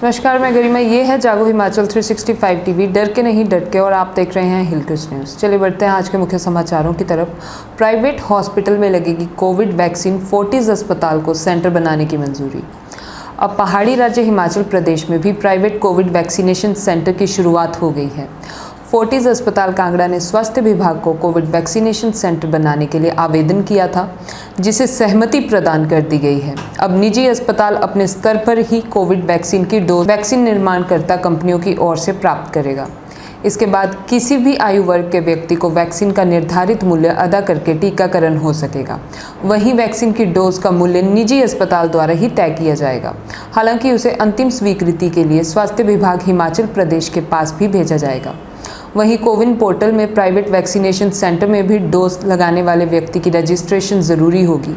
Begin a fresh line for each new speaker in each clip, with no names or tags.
नमस्कार, मैं गरिमा। ये है जागो हिमाचल 365 टीवी। डर के नहीं डट के, और आप देख रहे हैं हिलक्रिस्ट न्यूज़। चलिए बढ़ते हैं आज के मुख्य समाचारों की तरफ। प्राइवेट हॉस्पिटल में लगेगी कोविड वैक्सीन, फोर्टिस अस्पताल को सेंटर बनाने की मंजूरी। अब पहाड़ी राज्य हिमाचल प्रदेश में भी प्राइवेट कोविड वैक्सीनेशन सेंटर की शुरुआत हो गई है। फोर्टिस अस्पताल कांगड़ा ने स्वास्थ्य विभाग को कोविड वैक्सीनेशन सेंटर बनाने के लिए आवेदन किया था, जिसे सहमति प्रदान कर दी गई है। अब निजी अस्पताल अपने स्तर पर ही कोविड वैक्सीन की डोज वैक्सीन निर्माणकर्ता कंपनियों की ओर से प्राप्त करेगा। इसके बाद किसी भी आयु वर्ग के व्यक्ति को वैक्सीन का निर्धारित मूल्य अदा करके टीकाकरण हो सकेगा। वहीं वैक्सीन की डोज का मूल्य निजी अस्पताल द्वारा ही तय किया जाएगा। हालांकि उसे अंतिम स्वीकृति के लिए स्वास्थ्य विभाग हिमाचल प्रदेश के पास भी भेजा जाएगा। वहीं कोविन पोर्टल में प्राइवेट वैक्सीनेशन सेंटर में भी डोज लगाने वाले व्यक्ति की रजिस्ट्रेशन जरूरी होगी।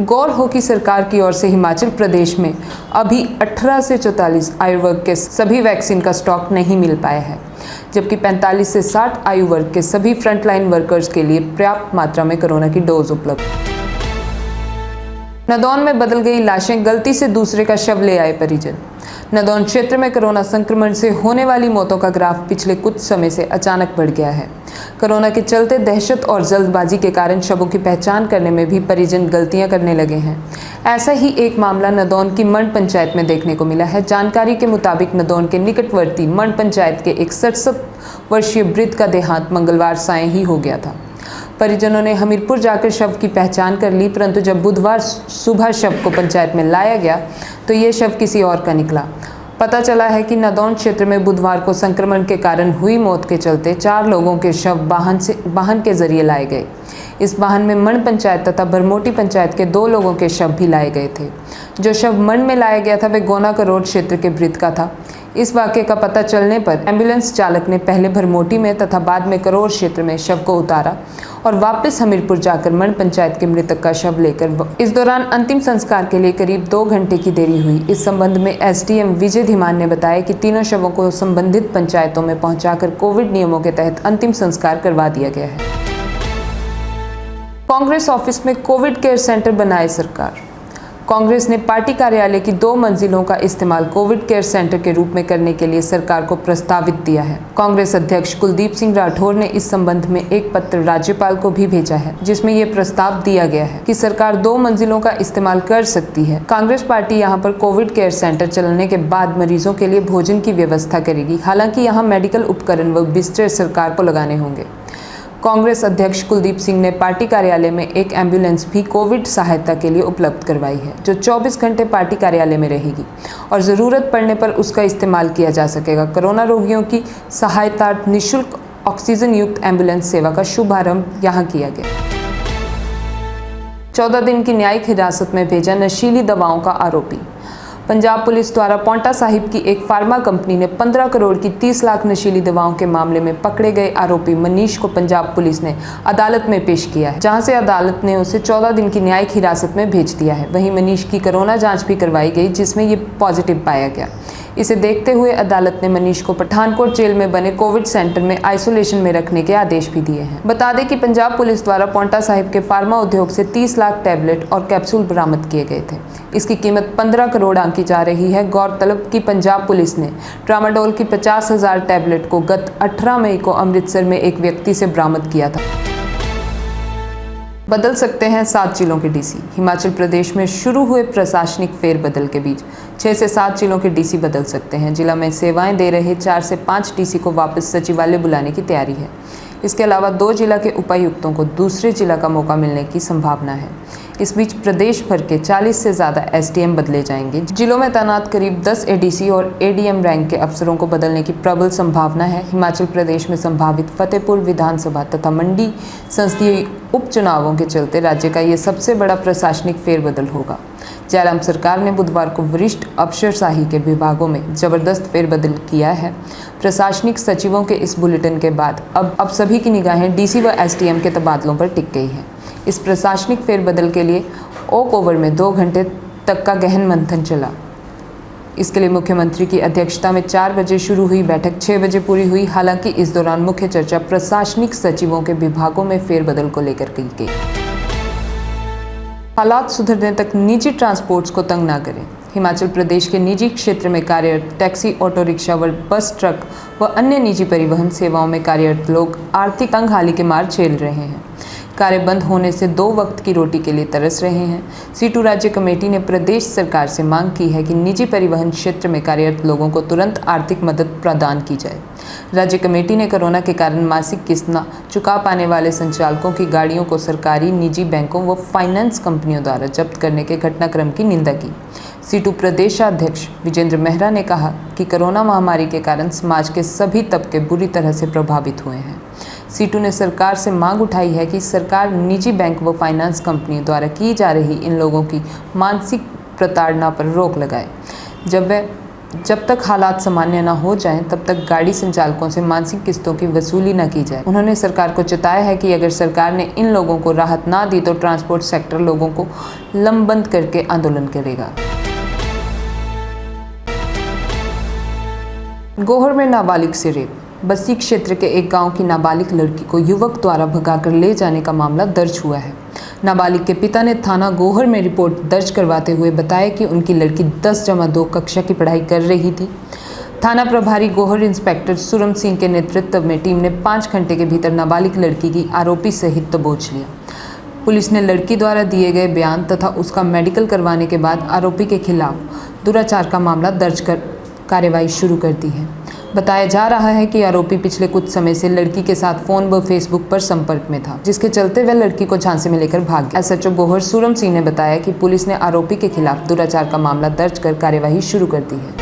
गौर हो कि सरकार की ओर से हिमाचल प्रदेश में अभी 18 से 44 आयु वर्ग के सभी वैक्सीन का स्टॉक नहीं मिल पाया है, जबकि 45 से 60 आयु वर्ग के सभी फ्रंटलाइन वर्कर्स के लिए पर्याप्त मात्रा में कोरोना की डोज उपलब्ध। नदौन में बदल गई लाशें, गलती से दूसरे का शव ले आए परिजन। नदौन क्षेत्र में कोरोना संक्रमण से होने वाली मौतों का ग्राफ पिछले कुछ समय से अचानक बढ़ गया है। कोरोना के चलते दहशत और जल्दबाजी के कारण शवों की पहचान करने में भी परिजन गलतियां करने लगे हैं। ऐसा ही एक मामला नदौन की मंड पंचायत में देखने को मिला है। जानकारी के मुताबिक नदौन के निकटवर्ती मंड पंचायत के एक 67 वर्षीय वृद्ध का देहांत मंगलवार सायं ही हो गया था। परिजनों ने हमीरपुर जाकर शव की पहचान कर ली, परंतु जब बुधवार सुबह शव को पंचायत में लाया गया तो ये शव किसी और का निकला। पता चला है कि नदौन क्षेत्र में बुधवार को संक्रमण के कारण हुई मौत के चलते 4 लोगों के शव वाहन के जरिए लाए गए। इस वाहन में मंड पंचायत तथा भरमोटी पंचायत के 2 लोगों के शव भी लाए गए थे। जो शव मंड में लाया गया था वे गोना करोड़ क्षेत्र के वृद्ध का था। इस वाक़ये का पता चलने पर एम्बुलेंस चालक ने पहले भरमोटी में तथा बाद में करोड़ क्षेत्र में शव को उतारा और वापस हमीरपुर जाकर मंड पंचायत के मृतक का शव लेकर इस दौरान अंतिम संस्कार के लिए करीब 2 घंटे की देरी हुई। इस संबंध में एसडीएम विजय धीमान ने बताया कि तीनों शवों को संबंधित पंचायतों में पहुंचाकर कोविड नियमों के तहत अंतिम संस्कार करवा दिया गया है। कांग्रेस ऑफिस में कोविड केयर सेंटर बनाए सरकार। कांग्रेस ने पार्टी कार्यालय की 2 मंजिलों का इस्तेमाल कोविड केयर सेंटर के रूप में करने के लिए सरकार को प्रस्तावित दिया है। कांग्रेस अध्यक्ष कुलदीप सिंह राठौर ने इस संबंध में एक पत्र राज्यपाल को भी भेजा है, जिसमें ये प्रस्ताव दिया गया है कि सरकार 2 मंजिलों का इस्तेमाल कर सकती है। कांग्रेस पार्टी यहाँ पर कोविड केयर सेंटर चलने के बाद मरीजों के लिए भोजन की व्यवस्था करेगी। हालांकि यहाँ मेडिकल उपकरण व बिस्तर सरकार को लगाने होंगे। कांग्रेस अध्यक्ष कुलदीप सिंह ने पार्टी कार्यालय में एक एम्बुलेंस भी कोविड सहायता के लिए उपलब्ध करवाई है, जो 24 घंटे पार्टी कार्यालय में रहेगी और ज़रूरत पड़ने पर उसका इस्तेमाल किया जा सकेगा। कोरोना रोगियों की सहायतार्थ निःशुल्क ऑक्सीजन युक्त एम्बुलेंस सेवा का शुभारंभ यहाँ किया गया। 14 दिन की न्यायिक हिरासत में भेजा नशीली दवाओं का आरोपी। पंजाब पुलिस द्वारा पांवटा साहिब की एक फार्मा कंपनी ने 15 करोड़ की 30 लाख नशीली दवाओं के मामले में पकड़े गए आरोपी मनीष को पंजाब पुलिस ने अदालत में पेश किया है, जहां से अदालत ने उसे 14 दिन की न्यायिक हिरासत में भेज दिया है। वहीं मनीष की कोरोना जांच भी करवाई गई, जिसमें ये पॉजिटिव पाया गया। इसे देखते हुए अदालत ने मनीष को पठानकोट जेल में बने कोविड सेंटर में आइसोलेशन में रखने के आदेश भी दिए हैं। बता दें कि पंजाब पुलिस द्वारा पांवटा साहिब के फार्मा उद्योग से 30 लाख टैबलेट और कैप्सूल बरामद किए गए थे। इसकी कीमत 15 करोड़ आंकी जा रही है। गौरतलब कि पंजाब पुलिस ने ट्रामाडोल की 50,000 टैबलेट को गत 18 मई को अमृतसर में एक व्यक्ति से बरामद किया था। बदल सकते हैं 7 जिलों के डीसी। हिमाचल प्रदेश में शुरू हुए प्रशासनिक फेरबदल के बीच 6 से 7 जिलों के डीसी बदल सकते हैं। जिला में सेवाएं दे रहे 4 से 5 डीसी को वापस सचिवालय बुलाने की तैयारी है। इसके अलावा 2 जिला के उपायुक्तों को दूसरे जिला का मौका मिलने की संभावना है। इस बीच प्रदेश भर के 40 से ज़्यादा एसडीएम बदले जाएंगे। जिलों में तैनात करीब 10 एडीसी और एडीएम रैंक के अफसरों को बदलने की प्रबल संभावना है। हिमाचल प्रदेश में संभावित फतेहपुर विधानसभा तथा मंडी संसदीय उपचुनावों के चलते राज्य का ये सबसे बड़ा प्रशासनिक फेरबदल होगा। जयराम सरकार ने बुधवार को वरिष्ठ अफसरशाही के विभागों में जबरदस्त फेरबदल किया है। प्रशासनिक सचिवों के इस बुलेटिन के बाद अब सभी की निगाहें डीसी व एसडीएम के तबादलों पर टिक गई हैं। इस प्रशासनिक फेरबदल के लिए ओक ओवर में 2 घंटे तक का गहन मंथन चला। इसके लिए मुख्यमंत्री की अध्यक्षता में 4 बजे शुरू हुई बैठक 6 बजे पूरी हुई। हालांकि इस दौरान मुख्य चर्चा प्रशासनिक सचिवों के विभागों में फेरबदल को लेकर की गई। हालात सुधरने तक निजी ट्रांसपोर्ट्स को तंग न करें। हिमाचल प्रदेश के निजी क्षेत्र में कार्यरत टैक्सी, ऑटो रिक्शा व बस, ट्रक व अन्य निजी परिवहन सेवाओं में कार्यरत लोग आर्थिक तंगहाली के मार झेल रहे हैं। कार्य बंद होने से 2 वक्त की रोटी के लिए तरस रहे हैं। सीटू राज्य कमेटी ने प्रदेश सरकार से मांग की है कि निजी परिवहन क्षेत्र में कार्यरत लोगों को तुरंत आर्थिक मदद प्रदान की जाए। राज्य कमेटी ने कोरोना के कारण मासिक किस्त न चुका पाने वाले संचालकों की गाड़ियों को सरकारी, निजी बैंकों व फाइनेंस कंपनियों द्वारा जब्त करने के घटनाक्रम की निंदा की। सीटू प्रदेशाध्यक्ष विजेंद्र मेहरा ने कहा कि कोरोना महामारी के कारण समाज के सभी तबके बुरी तरह से प्रभावित हुए हैं। सीटू ने सरकार से मांग उठाई है कि सरकार निजी बैंक व फाइनेंस कंपनियों द्वारा की जा रही इन लोगों की मानसिक प्रताड़ना पर रोक लगाए। जब तक हालात सामान्य न हो जाएं, तब तक गाड़ी संचालकों से मासिक किस्तों की वसूली न की जाए। उन्होंने सरकार को चेताया है कि अगर सरकार ने इन लोगों को राहत ना दी तो ट्रांसपोर्ट सेक्टर लोगों को लंबबंद करके आंदोलन करेगा। गोहर में नाबालिग से रेप। बस्ती क्षेत्र के एक गांव की नाबालिग लड़की को युवक द्वारा भगाकर ले जाने का मामला दर्ज हुआ है। नाबालिग के पिता ने थाना गोहर में रिपोर्ट दर्ज करवाते हुए बताया कि उनकी लड़की 10-2 कक्षा की पढ़ाई कर रही थी। थाना प्रभारी गोहर इंस्पेक्टर सुरम सिंह के नेतृत्व में टीम ने 5 घंटे के भीतर नाबालिग लड़की की आरोपी सहित दबोच लिया। पुलिस ने लड़की द्वारा दिए गए बयान तथा उसका मेडिकल करवाने के बाद आरोपी के खिलाफ दुराचार का मामला दर्ज कर कार्रवाई शुरू कर दी है। बताया जा रहा है कि आरोपी पिछले कुछ समय से लड़की के साथ फोन व फेसबुक पर संपर्क में था, जिसके चलते वह लड़की को झांसे में लेकर भाग गया। एसएचओ गोहर सूरम सिंह ने बताया कि पुलिस ने आरोपी के खिलाफ दुराचार का मामला दर्ज कर कार्यवाही शुरू कर दी है।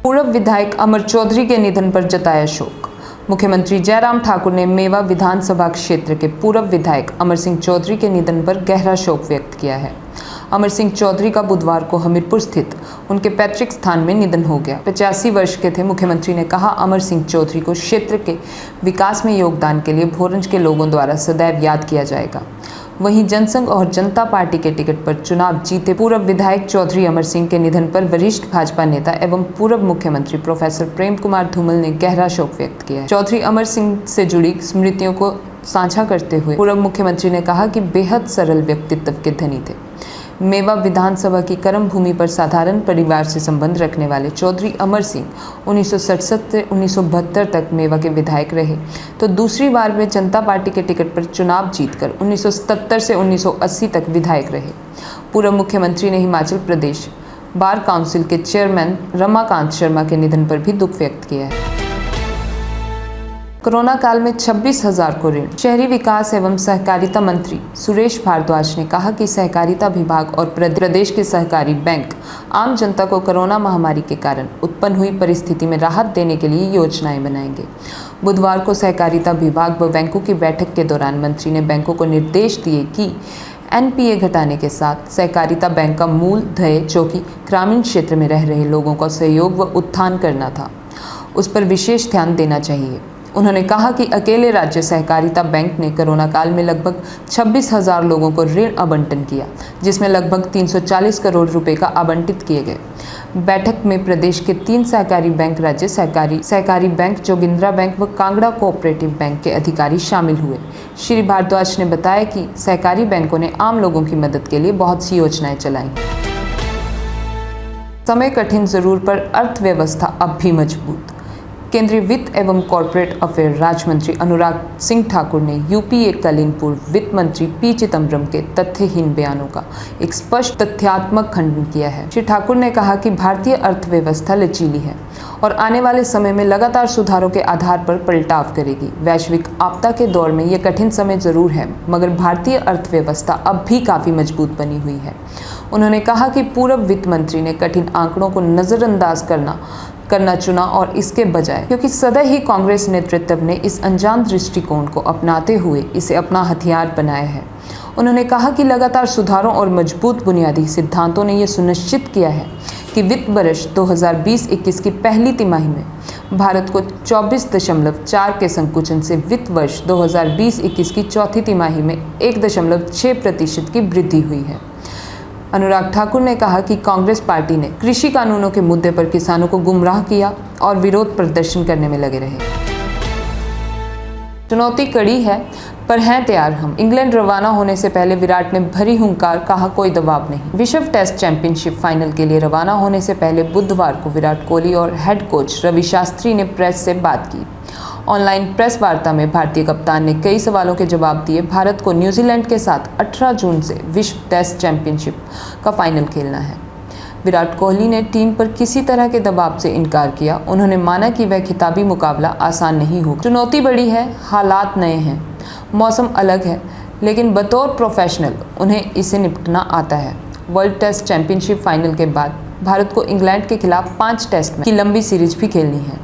पूर्व विधायक अमर चौधरी के निधन पर जताया शोक। मुख्यमंत्री जयराम ठाकुर ने मेवा विधानसभा क्षेत्र के पूर्व विधायक अमर सिंह चौधरी के निधन पर गहरा शोक व्यक्त किया है। अमर सिंह चौधरी का बुधवार को हमीरपुर स्थित उनके पैतृक स्थान में निधन हो गया। 85 वर्ष के थे। मुख्यमंत्री ने कहा, अमर सिंह चौधरी को क्षेत्र के विकास में योगदान के लिए भोरंज के लोगों द्वारा सदैव याद किया जाएगा। वहीं जनसंघ और जनता पार्टी के टिकट पर चुनाव जीते पूर्व विधायक चौधरी अमर सिंह के निधन पर वरिष्ठ भाजपा नेता एवं पूर्व मुख्यमंत्री प्रोफेसर प्रेम कुमार धूमल ने गहरा शोक व्यक्त किया है। चौधरी अमर सिंह से जुड़ी स्मृतियों को साझा करते हुए पूर्व मुख्यमंत्री ने कहा कि बेहद सरल व्यक्तित्व के धनी थे। मेवा विधानसभा की कर्म भूमि पर साधारण परिवार से संबंध रखने वाले चौधरी अमर सिंह 1967 से 1972 तक मेवा के विधायक रहे, तो दूसरी बार वे जनता पार्टी के टिकट पर चुनाव जीतकर 1977 से 1980 तक विधायक रहे। पूर्व मुख्यमंत्री ने हिमाचल प्रदेश बार काउंसिल के चेयरमैन रमाकांत शर्मा के निधन पर भी दुख व्यक्त किया है। कोरोना काल में 26,000 को ऋण। शहरी विकास एवं सहकारिता मंत्री सुरेश भारद्वाज ने कहा कि सहकारिता विभाग और प्रदेश के सहकारी बैंक आम जनता को कोरोना महामारी के कारण उत्पन्न हुई परिस्थिति में राहत देने के लिए योजनाएं बनाएंगे। बुधवार को सहकारिता विभाग व बैंकों की बैठक के दौरान मंत्री ने बैंकों को निर्देश दिए कि एनपीए घटाने के साथ सहकारिता बैंक का मूल ध्येय, जो कि ग्रामीण क्षेत्र में रह रहे लोगों का सहयोग व उत्थान करना था, उस पर विशेष ध्यान देना चाहिए। उन्होंने कहा कि अकेले राज्य सहकारिता बैंक ने कोरोना काल में लगभग 26,000 लोगों को ऋण आवंटन किया, जिसमें लगभग 340 करोड़ रुपए का आवंटित किए गए। बैठक में प्रदेश के 3 सहकारी बैंक, राज्य सहकारी बैंक, जोगिंद्रा बैंक व कांगड़ा कोऑपरेटिव बैंक के अधिकारी शामिल हुए। श्री भारद्वाज ने बताया कि सहकारी बैंकों ने आम लोगों की मदद के लिए बहुत सी योजनाएं चलाई। समय कठिन जरूर पर अर्थव्यवस्था अब भी मजबूत। केंद्रीय वित्त एवं कॉरपोरेट अफेयर राज्य मंत्री अनुराग सिंह ठाकुर ने यूपीए कालीन पूर्व वित्त मंत्री पी चिदम्बरम के तथ्यहीन बयानों का एक स्पष्ट तथ्यात्मक खंडन किया है। श्री ठाकुर ने कहा कि भारतीय अर्थव्यवस्था लचीली है और आने वाले समय में लगातार सुधारों के आधार पर पलटाव करेगी। वैश्विक आपदा के दौर में यह कठिन समय जरूर है, मगर भारतीय अर्थव्यवस्था अब भी काफ़ी मजबूत बनी हुई है। उन्होंने कहा कि पूर्व वित्त मंत्री ने कठिन आंकड़ों को नज़रअंदाज करना चुना और इसके बजाय, क्योंकि सदा ही कांग्रेस नेतृत्व ने इस अनजान दृष्टिकोण को अपनाते हुए इसे अपना हथियार बनाया है। उन्होंने कहा कि लगातार सुधारों और मजबूत बुनियादी सिद्धांतों ने यह सुनिश्चित किया है कि वित्त वर्ष 2020-21 की पहली तिमाही में भारत को 24.4 के संकुचन से वित्त वर्ष 2020-21 की चौथी तिमाही में 1.6% की वृद्धि हुई है। अनुराग ठाकुर ने कहा कि कांग्रेस पार्टी ने कृषि कानूनों के मुद्दे पर किसानों को गुमराह किया और विरोध प्रदर्शन करने में लगे रहे। चुनौती कड़ी है पर हैं तैयार हम। इंग्लैंड रवाना होने से पहले विराट ने भरी हुंकार, कहा कोई दबाव नहीं। विश्व टेस्ट चैंपियनशिप फाइनल के लिए रवाना होने से पहले बुधवार को विराट कोहली और हेड कोच रवि शास्त्री ने प्रेस से बात की। ऑनलाइन प्रेस वार्ता में भारतीय कप्तान ने कई सवालों के जवाब दिए। भारत को न्यूजीलैंड के साथ 18 जून से विश्व टेस्ट चैंपियनशिप का फाइनल खेलना है। विराट कोहली ने टीम पर किसी तरह के दबाव से इनकार किया। उन्होंने माना कि वह खिताबी मुकाबला आसान नहीं होगा। चुनौती बड़ी है, हालात नए हैं, मौसम अलग है, लेकिन बतौर प्रोफेशनल उन्हें इसे निपटना आता है। वर्ल्ड टेस्ट चैंपियनशिप फाइनल के बाद भारत को इंग्लैंड के खिलाफ 5 टेस्ट की लंबी सीरीज भी खेलनी है।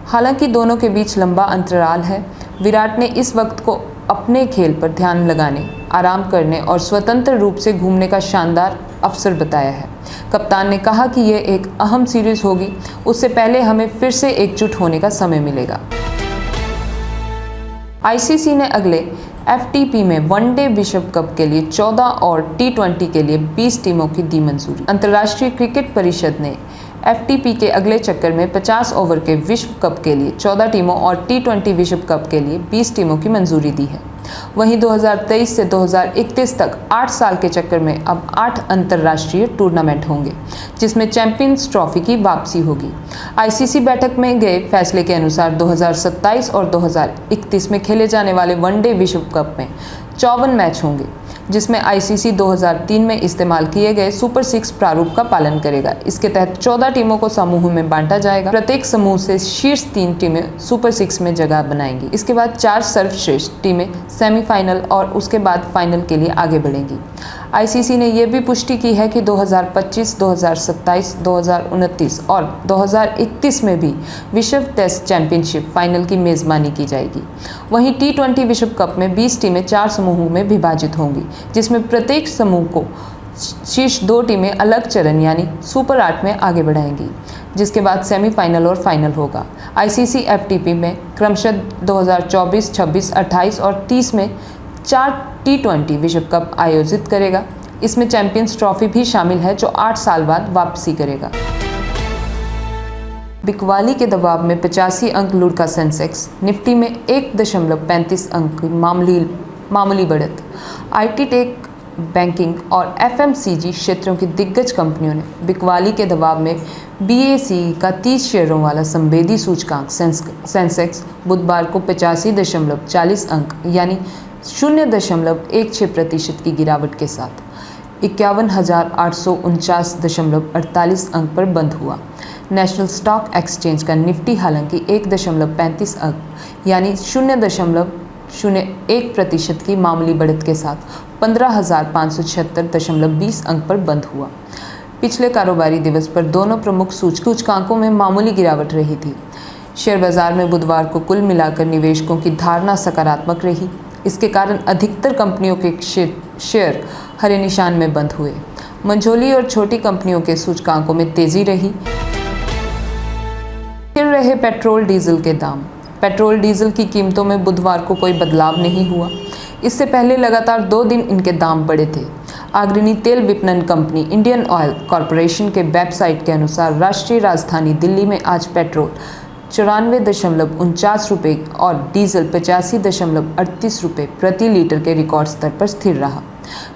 हालांकि दोनों के बीच लंबा अंतराल है। विराट ने इस वक्त को अपने खेल पर ध्यान लगाने, आराम करने और स्वतंत्र रूप से घूमने का शानदार अवसर बताया है। कप्तान ने कहा कि यह एक अहम सीरीज होगी, उससे पहले हमें फिर से एकजुट होने का समय मिलेगा। आईसीसी ने अगले एफटीपी में वनडे विश्व कप के लिए 14 और टी20 के लिए 20 टीमों की दी मंजूरी। अंतर्राष्ट्रीय क्रिकेट परिषद ने एफटीपी के अगले चक्कर में 50 ओवर के विश्व कप के लिए 14 टीमों और टी20 विश्व कप के लिए 20 टीमों की मंजूरी दी है। वहीं 2023 से 2031 तक 8 साल के चक्कर में अब 8 अंतर्राष्ट्रीय टूर्नामेंट होंगे, जिसमें चैंपियंस ट्रॉफी की वापसी होगी। आईसीसी बैठक में गए फैसले के अनुसार 2027 और 2031 में खेले जाने वाले वनडे विश्व कप में 54 मैच होंगे, जिसमें आईसीसी 2003 में इस्तेमाल किए गए सुपर 6 प्रारूप का पालन करेगा। इसके तहत 14 टीमों को समूह में बांटा जाएगा। प्रत्येक समूह से शीर्ष 3 टीमें सुपर 6 में जगह बनाएंगी। इसके बाद 4 सर्वश्रेष्ठ टीमें सेमीफाइनल और उसके बाद फाइनल के लिए आगे बढ़ेंगी। आईसीसी ने यह भी पुष्टि की है कि 2025, 2027, 2029 और 2031 में भी विश्व टेस्ट चैंपियनशिप फाइनल की मेज़बानी की जाएगी। वहीं टी20 विश्व कप में 20 टीमें 4 समूहों में विभाजित होंगी, जिसमें प्रत्येक समूह को शीर्ष 2 टीमें अलग चरण यानी सुपर 8 में आगे बढ़ाएंगी, जिसके बाद सेमीफाइनल और फाइनल होगा। आईसीसी एफटीपी में क्रमशः 2024, 26, 28 और 30 में 4 टी20 विश्व कप आयोजित करेगा। इसमें चैंपियंस ट्रॉफी भी शामिल है, जो 8 साल बाद वापसी करेगा। बिकवाली के दबाव में 85 अंक लुढ़का सेंसेक्स, निफ्टी में 1.35 अंक की मामूली बढ़त। आईटी टेक, बैंकिंग और एफएमसीजी क्षेत्रों की दिग्गज कंपनियों ने बिकवाली के दबाव में बीएसई का 30 शेयरों वाला संवेदी सूचकांक सेंसेक्स बुधवार को 85.40 अंक यानी 0.16% की गिरावट के साथ 51,849.48 अंक पर बंद हुआ। नेशनल स्टॉक एक्सचेंज का निफ्टी हालांकि 1.35 अंक यानी 0.01% की मामूली बढ़त के साथ 15,576.20 अंक पर बंद हुआ। पिछले कारोबारी दिवस पर दोनों प्रमुख सूचकांकों में मामूली गिरावट रही थी। शेयर बाजार में बुधवार को कुल मिलाकर निवेशकों की धारणा सकारात्मक रही। इसके कारण अधिकतर कंपनियों के शेयर हरे निशान में बंद हुए। मंझोली और छोटी कंपनियों के सूचकांकों में तेजी रही। स्थिर रहे पेट्रोल डीजल के दाम। पेट्रोल डीजल की कीमतों में बुधवार को कोई बदलाव नहीं हुआ। इससे पहले लगातार 2 दिन इनके दाम बढ़े थे। अग्रणी तेल विपणन कंपनी इंडियन ऑयल कॉरपोरेशन के वेबसाइट के अनुसार राष्ट्रीय राजधानी दिल्ली में आज पेट्रोल 94.49 रुपये और डीजल 85.38 रुपये प्रति लीटर के रिकॉर्ड स्तर पर स्थिर रहा।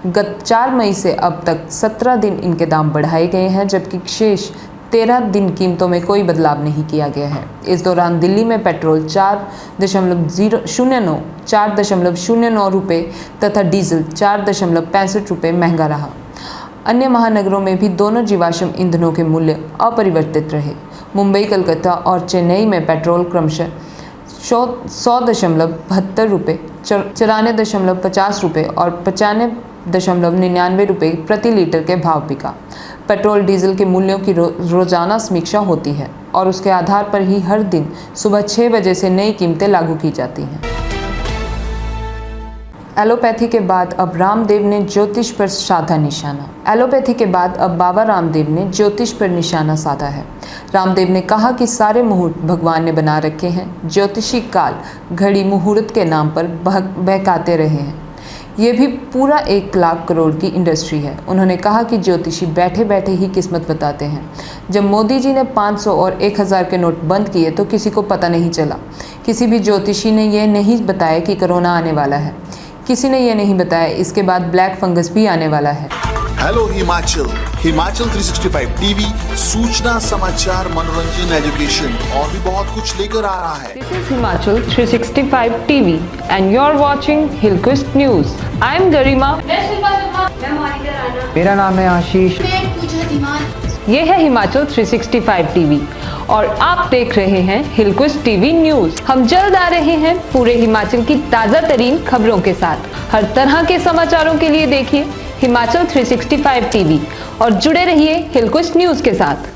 गत 4 मई से अब तक 17 दिन इनके दाम बढ़ाए गए हैं, जबकि शेष 13 दिन कीमतों में कोई बदलाव नहीं किया गया है। इस दौरान दिल्ली में पेट्रोल 4.09 रुपये तथा डीजल 4.65 रुपये महंगा रहा। अन्य महानगरों में भी दोनों जीवाश्म ईंधनों के मूल्य अपरिवर्तित रहे। मुंबई, कलकत्ता और चेन्नई में पेट्रोल क्रमशः 100.72 रुपये, 94.50 रुपये और 95.99 रुपये प्रति लीटर के भाव बिका। पेट्रोल डीजल के मूल्यों की रोजाना समीक्षा होती है और उसके आधार पर ही हर दिन सुबह 6 बजे से नई कीमतें लागू की जाती हैं। एलोपैथी के बाद अब रामदेव ने ज्योतिष पर साधा निशाना। एलोपैथी के बाद अब बाबा रामदेव ने ज्योतिष पर निशाना साधा है। रामदेव ने कहा कि सारे मुहूर्त भगवान ने बना रखे हैं। ज्योतिषी काल घड़ी मुहूर्त के नाम पर बहकाते रहे हैं। ये भी पूरा 1 लाख करोड़ की इंडस्ट्री है। उन्होंने कहा कि ज्योतिषी बैठे बैठे ही किस्मत बताते हैं। जब मोदी जी ने 500 और 1000 के नोट बंद किए तो किसी को पता नहीं चला किसी भी ज्योतिषी ने यह नहीं बताया कि कोरोना आने वाला है। किसी ने यह नहीं बताया इसके बाद ब्लैक फंगस भी आने वाला है।
हेलो हिमाचल, हिमाचल 365 टीवी सूचना, समाचार, मनोरंजन, एजुकेशन और भी बहुत कुछ लेकर आ रहा है।
This is Himachal 365 TV and you're watching Hillquist News. I'm Garima.
मेरा नाम है आशीष।
ये है हिमाचल 365 टीवी और आप देख रहे हैं हिलक्विस्ट टीवी न्यूज। हम जल्द आ रहे हैं पूरे हिमाचल की ताज़ा तरीन खबरों के साथ। हर तरह के समाचारों के लिए देखिए हिमाचल 365 टीवी और जुड़े रहिए हिलक्विस्ट न्यूज के साथ।